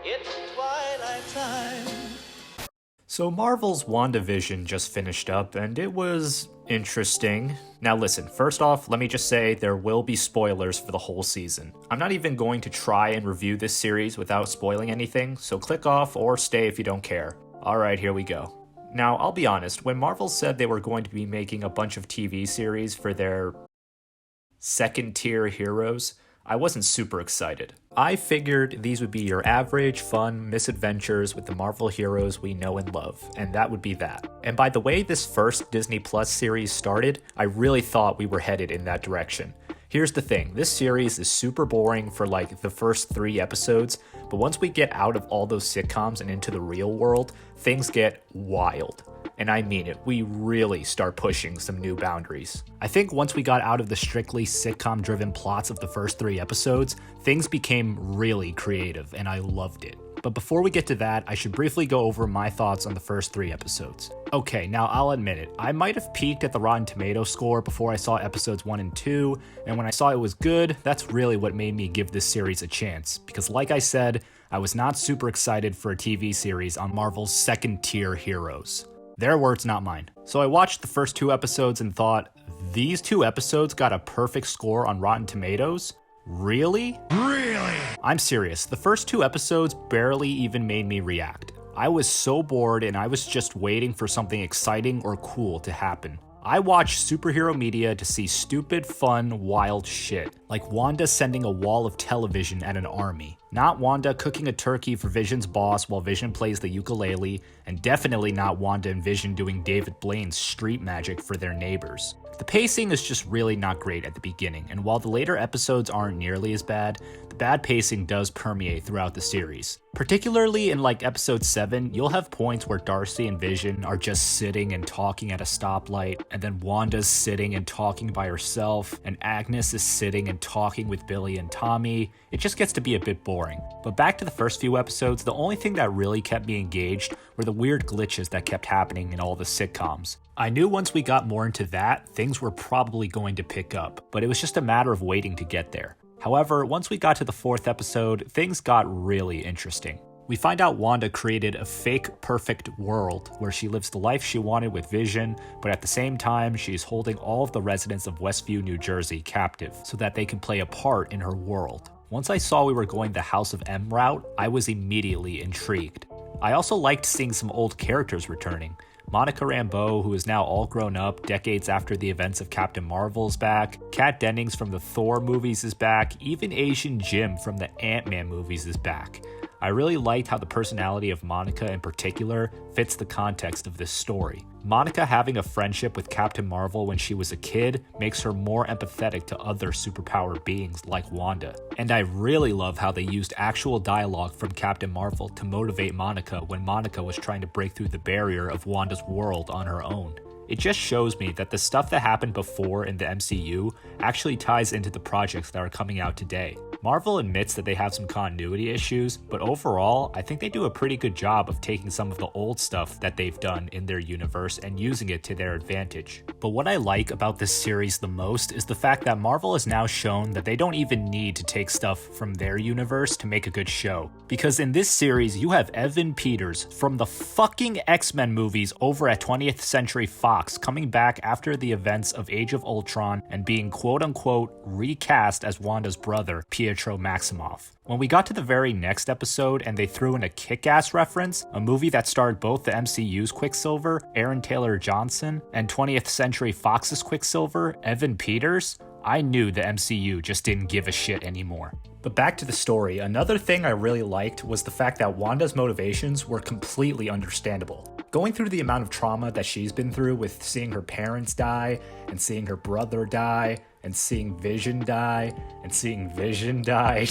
It's twilight time. So Marvel's WandaVision just finished up, and it was interesting. Now listen, first off, let me just say there will be spoilers for the whole season. I'm not even going to try and review this series without spoiling anything, so click off or stay if you don't care. Alright, here we go. Now, I'll be honest, when Marvel said they were going to be making a bunch of TV series for their second-tier heroes, I wasn't super excited. I figured these would be your average, fun misadventures with the Marvel heroes we know and love, and that would be that. And by the way this first Disney Plus series started, I really thought we were headed in that direction. Here's the thing, this series is super boring for like the first 3 episodes, but once we get out of all those sitcoms and into the real world, things get wild. And I mean it, we really start pushing some new boundaries. I think once we got out of the strictly sitcom-driven plots of the first 3 episodes, things became really creative, and I loved it. But before we get to that, I should briefly go over my thoughts on the first 3 episodes. Okay, now I'll admit it, I might have peaked at the Rotten Tomatoes score before I saw episodes 1 and 2, and when I saw it was good, that's really what made me give this series a chance, because like I said, I was not super excited for a TV series on Marvel's second-tier heroes. Their words, not mine. So I watched the first 2 episodes and thought, these 2 episodes got a perfect score on Rotten Tomatoes? Really? Really? I'm serious, the first 2 episodes barely even made me react. I was so bored and I was just waiting for something exciting or cool to happen. I watch superhero media to see stupid, fun, wild shit, like Wanda sending a wall of television at an army. Not Wanda cooking a turkey for Vision's boss while Vision plays the ukulele, and definitely not Wanda and Vision doing David Blaine's street magic for their neighbors. The pacing is just really not great at the beginning, and while the later episodes aren't nearly as bad, the bad pacing does permeate throughout the series. Particularly in like episode 7, you'll have points where Darcy and Vision are just sitting and talking at a stoplight, and then Wanda's sitting and talking by herself, and Agnes is sitting and talking with Billy and Tommy. It just gets to be a bit boring. But back to the first few episodes, the only thing that really kept me engaged were the weird glitches that kept happening in all the sitcoms. I knew once we got more into that, things were probably going to pick up, but it was just a matter of waiting to get there. However, once we got to the 4th episode, things got really interesting. We find out Wanda created a fake perfect world where she lives the life she wanted with Vision, but at the same time, she's holding all of the residents of Westview, New Jersey captive so that they can play a part in her world. Once I saw we were going the House of M route, I was immediately intrigued. I also liked seeing some old characters returning. Monica Rambeau, who is now all grown up decades after the events of Captain Marvel, is back. Kat Dennings from the Thor movies is back. Even Asian Jim from the Ant-Man movies is back. I really liked how the personality of Monica in particular fits the context of this story. Monica having a friendship with Captain Marvel when she was a kid makes her more empathetic to other superpower beings like Wanda. And I really love how they used actual dialogue from Captain Marvel to motivate Monica when Monica was trying to break through the barrier of Wanda's world on her own. It just shows me that the stuff that happened before in the MCU actually ties into the projects that are coming out today. Marvel admits that they have some continuity issues, but overall, I think they do a pretty good job of taking some of the old stuff that they've done in their universe and using it to their advantage. But what I like about this series the most is the fact that Marvel has now shown that they don't even need to take stuff from their universe to make a good show. Because in this series, you have Evan Peters from the fucking X-Men movies over at 20th Century Fox coming back after the events of Age of Ultron and being quote-unquote recast as Wanda's brother, Pietro Maximoff. When we got to the very next episode and they threw in a Kick-Ass reference, a movie that starred both the MCU's Quicksilver, Aaron Taylor Johnson, and 20th Century Fox's Quicksilver, Evan Peters, I knew the MCU just didn't give a shit anymore. But back to the story, another thing I really liked was the fact that Wanda's motivations were completely understandable. Going through the amount of trauma that she's been through with seeing her parents die, and seeing her brother die, and seeing Vision die, and seeing Vision die.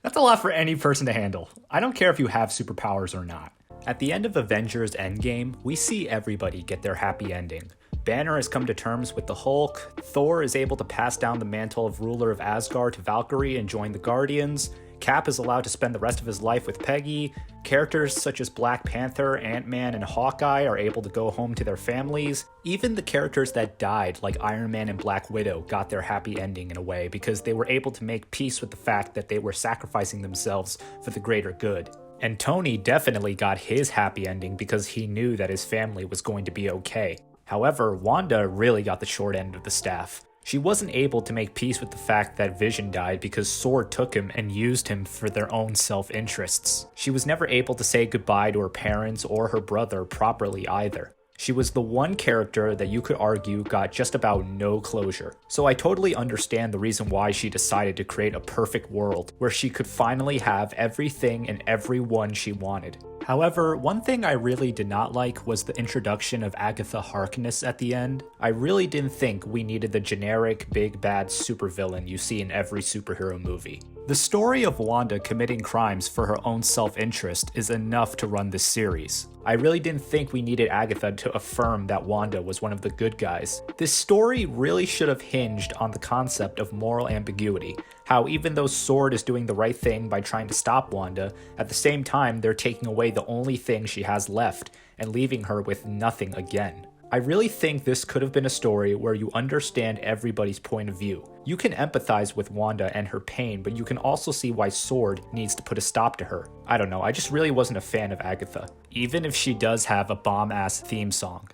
That's a lot for any person to handle. I don't care if you have superpowers or not. At the end of Avengers Endgame, we see everybody get their happy ending. Banner has come to terms with the Hulk, Thor is able to pass down the mantle of ruler of Asgard to Valkyrie and join the Guardians, Cap is allowed to spend the rest of his life with Peggy, characters such as Black Panther, Ant-Man, and Hawkeye are able to go home to their families. Even the characters that died, like Iron Man and Black Widow, got their happy ending in a way because they were able to make peace with the fact that they were sacrificing themselves for the greater good. And Tony definitely got his happy ending because he knew that his family was going to be okay. However, Wanda really got the short end of the staff. She wasn't able to make peace with the fact that Vision died because S.W.O.R.D. took him and used him for their own self-interests. She was never able to say goodbye to her parents or her brother properly either. She was the one character that you could argue got just about no closure. So I totally understand the reason why she decided to create a perfect world where she could finally have everything and everyone she wanted. However, one thing I really did not like was the introduction of Agatha Harkness at the end. I really didn't think we needed the generic big bad supervillain you see in every superhero movie. The story of Wanda committing crimes for her own self-interest is enough to run this series. I really didn't think we needed Agatha to affirm that Wanda was one of the good guys. This story really should have hinged on the concept of moral ambiguity, how even though S.W.O.R.D. is doing the right thing by trying to stop Wanda, at the same time they're taking away the only thing she has left and leaving her with nothing again. I really think this could have been a story where you understand everybody's point of view. You can empathize with Wanda and her pain, but you can also see why S.W.O.R.D. needs to put a stop to her. I don't know, I just really wasn't a fan of Agatha, even if she does have a bomb-ass theme song.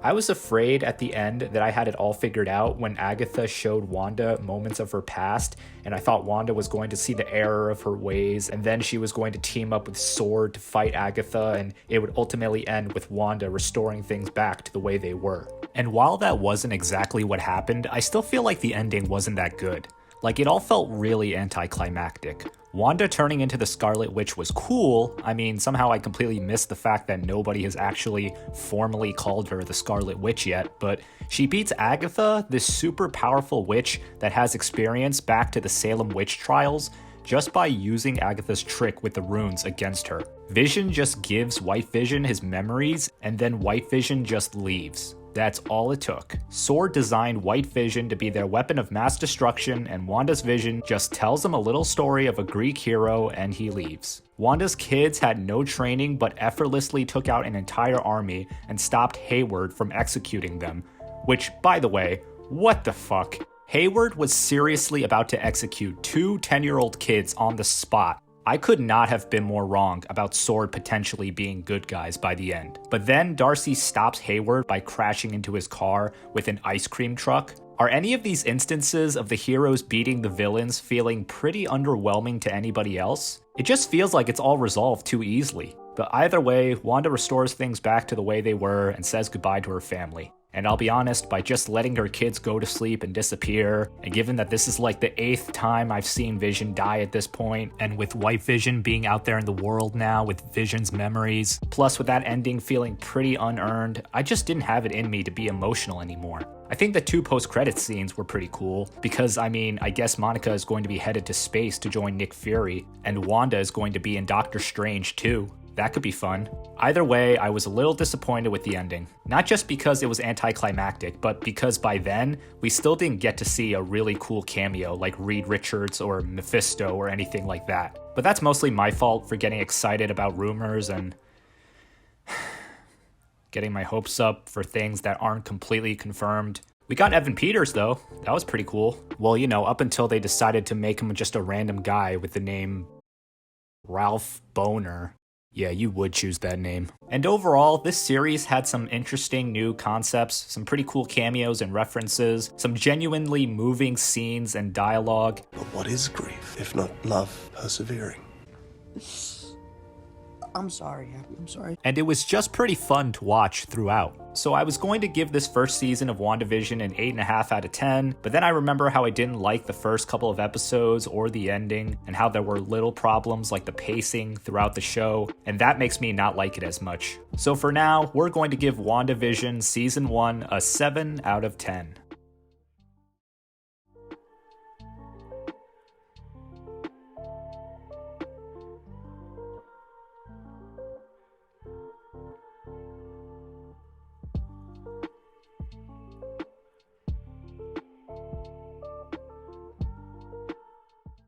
I was afraid at the end that I had it all figured out when Agatha showed Wanda moments of her past, and I thought Wanda was going to see the error of her ways, and then she was going to team up with S.W.O.R.D. to fight Agatha, and it would ultimately end with Wanda restoring things back to the way they were. And while that wasn't exactly what happened, I still feel like the ending wasn't that good. Like, it all felt really anticlimactic. Wanda turning into the Scarlet Witch was cool. I mean, somehow I completely missed the fact that nobody has actually formally called her the Scarlet Witch yet, but she beats Agatha, this super powerful witch that has experience back to the Salem witch trials, just by using Agatha's trick with the runes against her. Vision just gives White Vision his memories, and then White Vision just leaves. That's all it took. S.W.O.R.D. designed White Vision to be their weapon of mass destruction, and Wanda's vision just tells them a little story of a Greek hero and he leaves. Wanda's kids had no training but effortlessly took out an entire army and stopped Hayward from executing them. Which, by the way, what the fuck? Hayward was seriously about to execute two 10-year-old kids on the spot. I could not have been more wrong about S.W.O.R.D. potentially being good guys by the end. But then Darcy stops Hayward by crashing into his car with an ice cream truck. Are any of these instances of the heroes beating the villains feeling pretty underwhelming to anybody else? It just feels like it's all resolved too easily. But either way, Wanda restores things back to the way they were and says goodbye to her family. And I'll be honest, by just letting her kids go to sleep and disappear, and given that this is like the 8th time I've seen Vision die at this point, and with White Vision being out there in the world now with Vision's memories, plus with that ending feeling pretty unearned, I just didn't have it in me to be emotional anymore. I think the 2 post-credits scenes were pretty cool, because I mean, I guess Monica is going to be headed to space to join Nick Fury, and Wanda is going to be in Doctor Strange too. That could be fun. Either way, I was a little disappointed with the ending. Not just because it was anticlimactic, but because by then, we still didn't get to see a really cool cameo like Reed Richards or Mephisto or anything like that. But that's mostly my fault for getting excited about rumors and getting my hopes up for things that aren't completely confirmed. We got Evan Peters though. That was pretty cool. Well, you know, up until they decided to make him just a random guy with the name Ralph Boner. Yeah, you would choose that name. And overall, this series had some interesting new concepts, some pretty cool cameos and references, some genuinely moving scenes and dialogue. But what is grief, if not love persevering? I'm sorry, Happy. I'm sorry. And it was just pretty fun to watch throughout. So I was going to give this first season of WandaVision an 8.5 out of 10, but then I remember how I didn't like the first couple of episodes or the ending, and how there were little problems like the pacing throughout the show, and that makes me not like it as much. So for now, we're going to give WandaVision Season 1 a 7 out of 10.